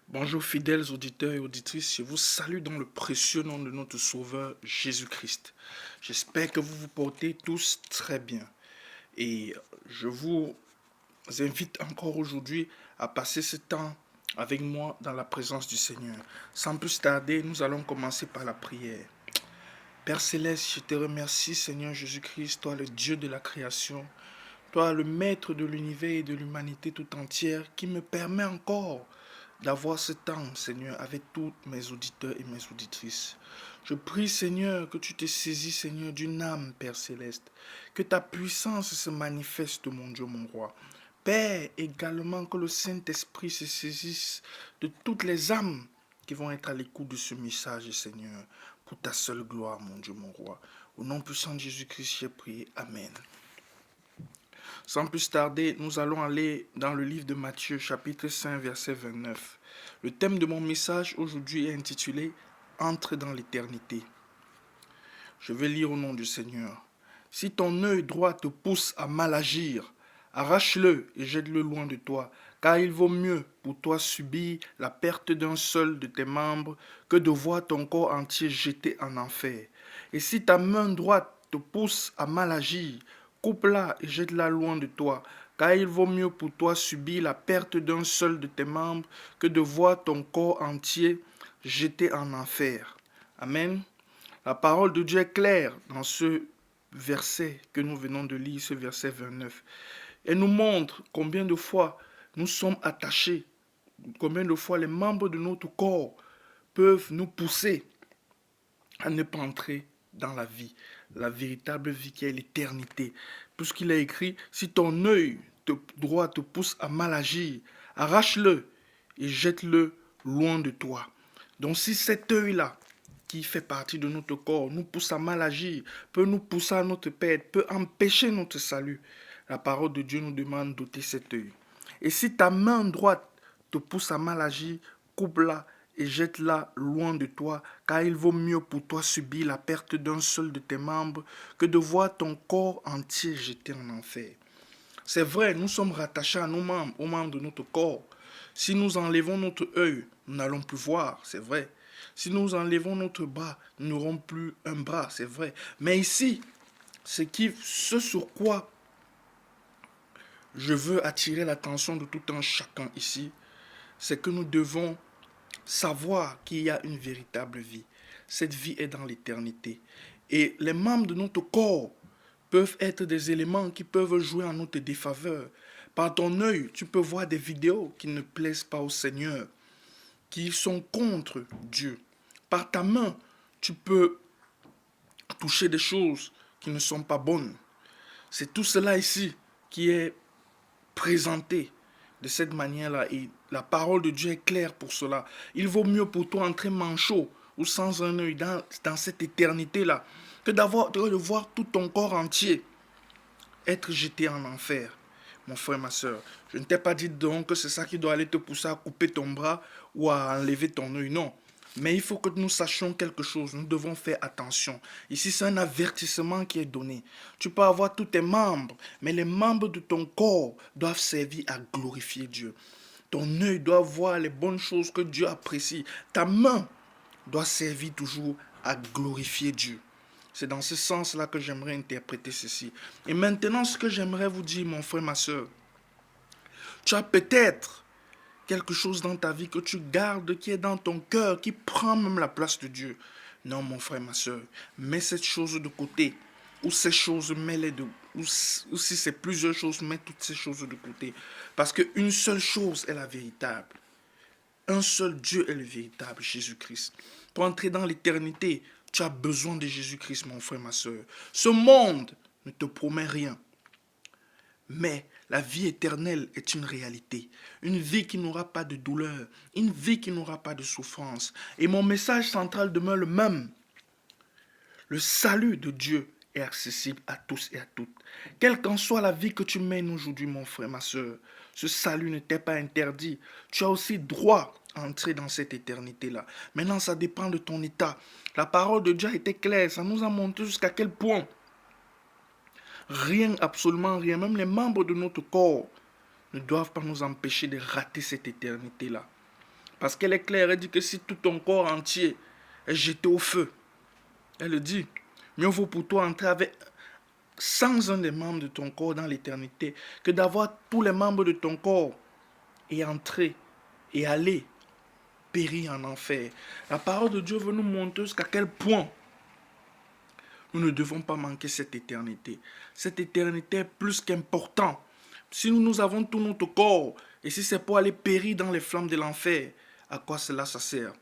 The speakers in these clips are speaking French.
Bonjour fidèles auditeurs et auditrices, je vous salue dans le précieux nom de notre Sauveur Jésus-Christ. J'espère que vous vous portez tous très bien et je vous invite encore aujourd'hui à passer ce temps avec moi dans la présence du Seigneur. Sans plus tarder, nous allons commencer par la prière. Père Céleste, je te remercie Seigneur Jésus-Christ, toi le Dieu de la création, toi le Maître de l'univers et de l'humanité tout entière qui me permet encore d'avoir ce temps, Seigneur, avec tous mes auditeurs et mes auditrices. Je prie, Seigneur, que tu te saisis, Seigneur, d'une âme, Père Céleste, que ta puissance se manifeste, mon Dieu, mon roi. Père, également que le Saint-Esprit se saisisse de toutes les âmes qui vont être à l'écoute de ce message, Seigneur, pour ta seule gloire, mon Dieu, mon roi. Au nom puissant de Jésus-Christ, j'ai prié. Amen. Sans plus tarder, nous allons aller dans le livre de Matthieu, chapitre 5, verset 29. Le thème de mon message aujourd'hui est intitulé « Entre dans l'éternité ». Je vais lire au nom du Seigneur. Si ton œil droit te pousse à mal agir, arrache-le et jette-le loin de toi, car il vaut mieux pour toi subir la perte d'un seul de tes membres que de voir ton corps entier jeté en enfer. Et si ta main droite te pousse à mal agir, coupe-la et jette-la loin de toi, car il vaut mieux pour toi subir la perte d'un seul de tes membres que de voir ton corps entier jeté en enfer. Amen. La parole de Dieu est claire dans ce verset que nous venons de lire, ce verset 29. Elle nous montre combien de fois nous sommes attachés, combien de fois les membres de notre corps peuvent nous pousser à ne pas entrer dans la véritable vie qui est l'éternité. Puisqu'il a écrit, si ton œil droit te pousse à mal agir, arrache-le et jette-le loin de toi. Donc si cet œil-là, qui fait partie de notre corps, nous pousse à mal agir, peut nous pousser à notre perte, peut empêcher notre salut, la parole de Dieu nous demande d'ôter cet œil. Et si ta main droite te pousse à mal agir, coupe-la et jette-la loin de toi, car il vaut mieux pour toi subir la perte d'un seul de tes membres que de voir ton corps entier jeté en enfer. C'est vrai, nous sommes rattachés à nos membres, aux membres de notre corps. Si nous enlevons notre œil, nous n'allons plus voir, c'est vrai. Si nous enlevons notre bras, nous n'aurons plus un bras, c'est vrai. Mais ici, ce sur quoi je veux attirer l'attention de tout un chacun ici, c'est que nous devons savoir qu'il y a une véritable vie. Cette vie est dans l'éternité. Et les membres de notre corps peuvent être des éléments qui peuvent jouer en notre défaveur. Par ton œil, tu peux voir des vidéos qui ne plaisent pas au Seigneur, qui sont contre Dieu. Par ta main, tu peux toucher des choses qui ne sont pas bonnes. C'est tout cela ici qui est présenté de cette manière-là. Et la parole de Dieu est claire pour cela. Il vaut mieux pour toi entrer manchot ou sans un œil dans cette éternité-là que de voir tout ton corps entier être jeté en enfer. Mon frère, ma soeur, je ne t'ai pas dit donc que c'est ça qui doit aller te pousser à couper ton bras ou à enlever ton œil, non. Mais il faut que nous sachions quelque chose, nous devons faire attention. Ici, c'est un avertissement qui est donné. Tu peux avoir tous tes membres, mais les membres de ton corps doivent servir à glorifier Dieu. Ton œil doit voir les bonnes choses que Dieu apprécie. Ta main doit servir toujours à glorifier Dieu. C'est dans ce sens-là que j'aimerais interpréter ceci. Et maintenant, ce que j'aimerais vous dire, mon frère, ma soeur, tu as peut-être quelque chose dans ta vie que tu gardes, qui est dans ton cœur, qui prend même la place de Dieu. Non, mon frère, ma soeur, mets cette chose de côté. Ou ces choses, mets-les de... Ou si c'est plusieurs choses, mets toutes ces choses de côté. Parce qu'une seule chose est la véritable. Un seul Dieu est le véritable, Jésus-Christ. Pour entrer dans l'éternité, tu as besoin de Jésus-Christ, mon frère, ma soeur. Ce monde ne te promet rien. Mais la vie éternelle est une réalité. Une vie qui n'aura pas de douleur. Une vie qui n'aura pas de souffrance. Et mon message central demeure le même. Le salut de Dieu est accessible à tous et à toutes. Quelle qu'en soit la vie que tu mènes aujourd'hui, mon frère, ma soeur, ce salut ne t'est pas interdit. Tu as aussi droit à entrer dans cette éternité-là. Maintenant, ça dépend de ton état. La parole de Dieu a été claire. Ça nous a montré jusqu'à quel point rien, absolument rien, même les membres de notre corps ne doivent pas nous empêcher de rater cette éternité-là. Parce qu'elle est claire, elle dit que si tout ton corps entier est jeté au feu, elle le dit, mieux vaut pour toi entrer avec, sans un des membres de ton corps dans l'éternité, que d'avoir tous les membres de ton corps et entrer et aller périr en enfer. La parole de Dieu veut nous montrer jusqu'à quel point nous ne devons pas manquer cette éternité. Cette éternité est plus qu'important. Si nous avons tout notre corps, et si c'est pour aller périr dans les flammes de l'enfer, à quoi cela ça sert?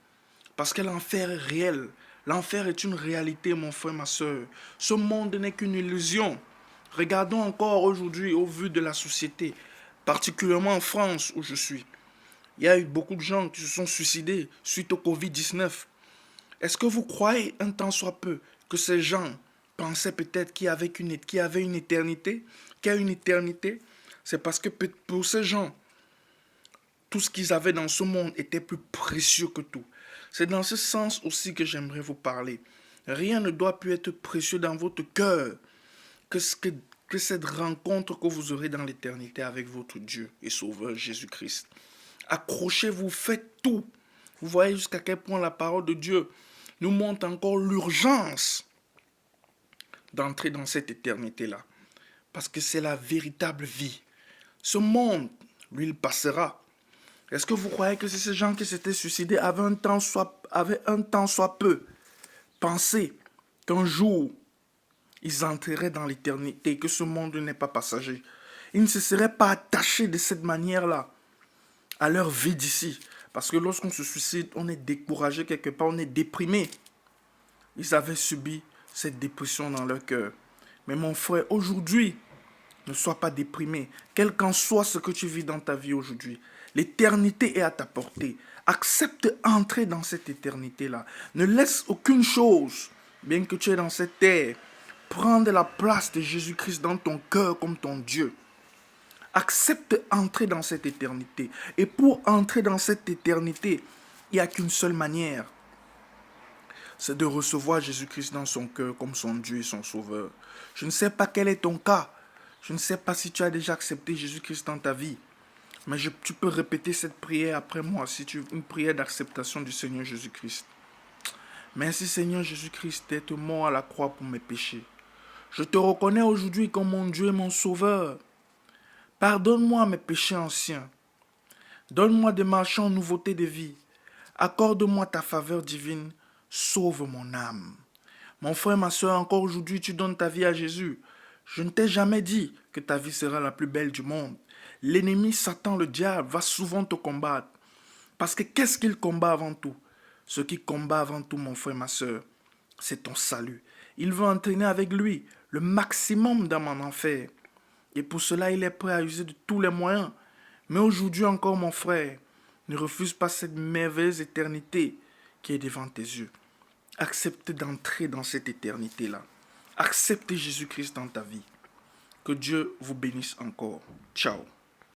Parce que l'enfer est réel. L'enfer est une réalité, mon frère, ma soeur. Ce monde n'est qu'une illusion. Regardons encore aujourd'hui au vu de la société, particulièrement en France où je suis. Il y a eu beaucoup de gens qui se sont suicidés suite au Covid-19. Est-ce que vous croyez un tant soit peu que ces gens pensaient peut-être qu'il y avait une éternité, qu'il y a une éternité? C'est parce que pour ces gens, tout ce qu'ils avaient dans ce monde était plus précieux que tout. C'est dans ce sens aussi que j'aimerais vous parler. Rien ne doit plus être précieux dans votre cœur que cette rencontre que vous aurez dans l'éternité avec votre Dieu et Sauveur Jésus-Christ. Accrochez-vous, faites tout. Vous voyez jusqu'à quel point la parole de Dieu nous montre encore l'urgence d'entrer dans cette éternité-là. Parce que c'est la véritable vie. Ce monde, lui, il passera. Est-ce que vous croyez que si ces gens qui s'étaient suicidés avaient un temps soit peu pensé qu'un jour, ils entreraient dans l'éternité, que ce monde n'est pas passager? Ils ne se seraient pas attachés de cette manière-là à leur vie d'ici. Parce que lorsqu'on se suicide, on est découragé quelque part, on est déprimé. Ils avaient subi cette dépression dans leur cœur. Mais mon frère, aujourd'hui, ne sois pas déprimé. Quel qu'en soit ce que tu vis dans ta vie aujourd'hui, l'éternité est à ta portée. Accepte d'entrer dans cette éternité-là. Ne laisse aucune chose, bien que tu es dans cette terre, prendre la place de Jésus-Christ dans ton cœur comme ton Dieu. Accepte d'entrer dans cette éternité. Et pour entrer dans cette éternité, il n'y a qu'une seule manière. C'est de recevoir Jésus-Christ dans son cœur comme son Dieu et son Sauveur. Je ne sais pas quel est ton cas. Je ne sais pas si tu as déjà accepté Jésus-Christ dans ta vie. Mais tu peux répéter cette prière après moi, si tu veux, une prière d'acceptation du Seigneur Jésus-Christ. Merci Seigneur Jésus-Christ d'être mort à la croix pour mes péchés. Je te reconnais aujourd'hui comme mon Dieu et mon Sauveur. Pardonne-moi mes péchés anciens. Donne-moi de marcher en nouveauté de vie. Accorde-moi ta faveur divine. Sauve mon âme. Mon frère, ma soeur, encore aujourd'hui, tu donnes ta vie à Jésus. Je ne t'ai jamais dit que ta vie sera la plus belle du monde. L'ennemi, Satan, le diable, va souvent te combattre. Parce que qu'est-ce qu'il combat avant tout? Ce qu'il combat avant tout, mon frère, ma soeur, c'est ton salut. Il veut entraîner avec lui le maximum dans mon enfer. Et pour cela, il est prêt à user de tous les moyens. Mais aujourd'hui encore, mon frère, ne refuse pas cette merveilleuse éternité qui est devant tes yeux. Accepte d'entrer dans cette éternité-là. Acceptez Jésus-Christ dans ta vie. Que Dieu vous bénisse encore. Ciao.